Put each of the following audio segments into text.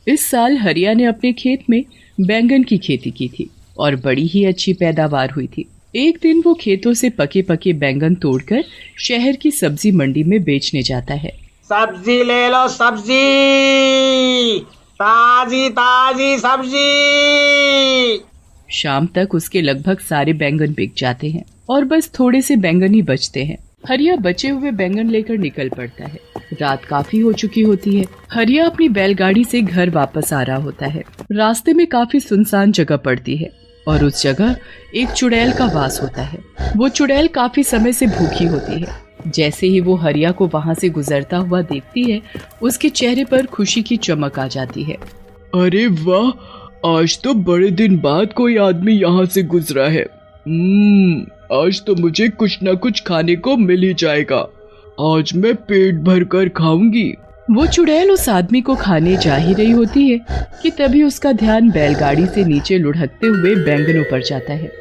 इस साल हरिया ने अपने खेत में बैंगन की खेती की थी और बड़ी ही अच्छी पैदावार हुई थी। एक दिन वो खेतों से पके पके बैंगन तोड़कर शहर की सब्जी मंडी में बेचने जाता है। सब्जी ले लो, सब्जी ताजी ताजी सब्जी। शाम तक उसके लगभग सारे बैंगन बिक जाते हैं और बस थोड़े से बैंगन ही बचते हैं। हरिया बचे हुए बैंगन लेकर निकल पड़ता है। रात काफी हो चुकी होती है। हरिया अपनी बैलगाड़ी से घर वापस आ रहा होता है। रास्ते में काफी सुनसान जगह पड़ती है और उस जगह एक चुड़ैल का वास होता है। वो चुड़ैल काफी समय से भूखी होती है। जैसे ही वो हरिया को वहाँ से गुजरता हुआ देखती है, उसके चेहरे पर खुशी की चमक आ जाती है। अरे वाह, आज तो बड़े दिन बाद कोई आदमी यहाँ से गुजरा है। आज तो मुझे कुछ न कुछ खाने को मिल ही जाएगा। आज मैं पेट भर कर खाऊंगी। वो चुड़ैल उस आदमी को खाने जा ही रही होती है कि तभी उसका ध्यान बैलगाड़ी से नीचे लुढ़कते हुए बैंगनों पर जाता है।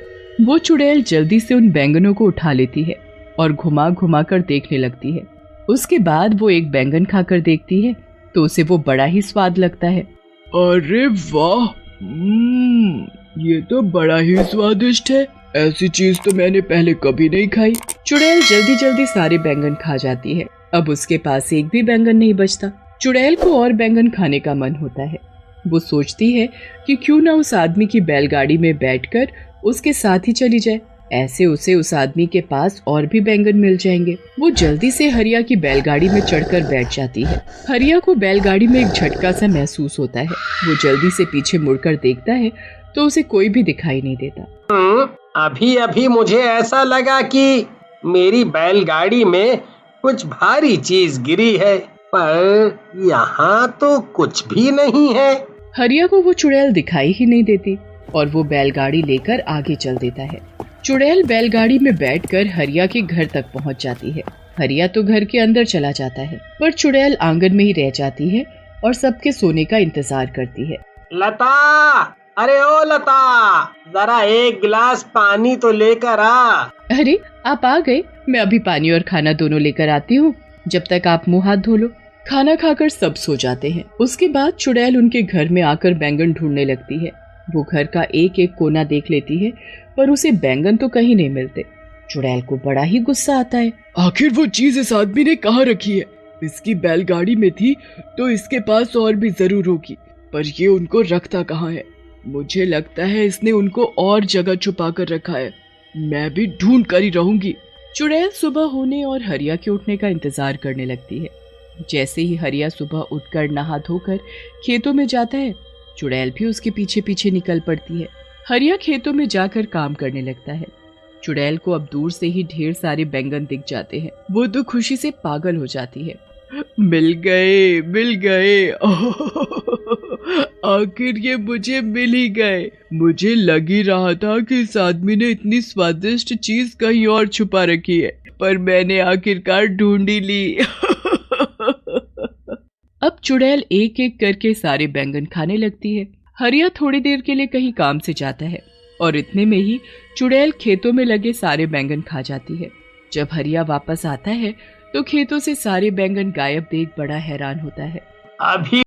वो चुड़ैल जल्दी से उन बैंगनों को उठा लेती है और घुमा घुमा कर देखने लगती है। उसके बाद वो एक बैंगन खाकर देखती है तो उसे वो बड़ा ही स्वाद लगता है। अरे वाह, ये तो बड़ा ही स्वादिष्ट है। ऐसी चीज तो मैंने पहले कभी नहीं खाई। चुड़ैल जल्दी जल्दी सारे बैंगन खा जाती है। अब उसके पास एक भी बैंगन नहीं बचता। चुड़ैल को और बैंगन खाने का मन होता है। वो सोचती है कि क्यों ना उस आदमी की बैलगाड़ी में बैठकर उसके साथ ही चली जाए। ऐसे उसे उस आदमी के पास और भी बैंगन मिल जाएंगे। वो जल्दी से हरिया की बैलगाड़ी में चढ़कर बैठ जाती है। हरिया को बैलगाड़ी में एक झटका सा महसूस होता है। वो जल्दी से पीछे मुड़कर देखता है तो उसे कोई भी दिखाई नहीं देता। अभी अभी मुझे ऐसा लगा कि मेरी बैलगाड़ी में कुछ भारी चीज गिरी है, पर यहाँ तो कुछ भी नहीं है। हरिया को वो चुड़ैल दिखाई ही नहीं देती और वो बैलगाड़ी लेकर आगे चल देता है। चुड़ैल बैलगाड़ी में बैठकर हरिया के घर तक पहुँच जाती है। हरिया तो घर के अंदर चला जाता है, पर चुड़ैल आंगन में ही रह जाती है और सबके सोने का इंतजार करती है। लता, अरे ओ लता, जरा एक गिलास पानी तो लेकर आ। अरे आप आ गए, मैं अभी पानी और खाना दोनों लेकर आती हूँ। जब तक आप मुंह हाथ धो लो। खाना खाकर सब सो जाते हैं। उसके बाद चुड़ैल उनके घर में आकर बैंगन ढूंढने लगती है। वो घर का एक एक कोना देख लेती है, पर उसे बैंगन तो कहीं नहीं मिलते। चुड़ैल को बड़ा ही गुस्सा आता है। आखिर वो चीज इस आदमी ने कहाँ रखी है? इसकी बैलगाड़ी में थी तो इसके पास और भी जरूर होगी, पर ये उनको रखता कहाँ है? मुझे लगता है इसने उनको और जगह छुपा कर रखा है। मैं भी ढूंढ कर ही रहूंगी। चुड़ैल सुबह होने और हरिया के उठने का इंतजार करने लगती है। जैसे ही हरिया सुबह उठकर नहा धोकर खेतों में जाता है, चुड़ैल भी उसके पीछे पीछे निकल पड़ती है। हरिया खेतों में जाकर काम करने लगता है। चुड़ैल को अब दूर से ही ढेर सारे बैंगन दिख जाते हैं। वो तो खुशी से पागल हो जाती है। मिल गए, मिल गए। आखिर ये मुझे मिल ही गए। मुझे लग ही रहा था कि इस आदमी ने इतनी स्वादिष्ट चीज कहीं और छुपा रखी है, पर मैंने आखिरकार ढूंढ ही ली। अब चुड़ैल एक एक करके सारे बैंगन खाने लगती है। हरिया थोड़ी देर के लिए कहीं काम से जाता है और इतने में ही चुड़ैल खेतों में लगे सारे बैंगन खा जाती है। जब हरिया वापस आता है तो खेतों से सारे बैंगन गायब देख बड़ा हैरान होता है। अभी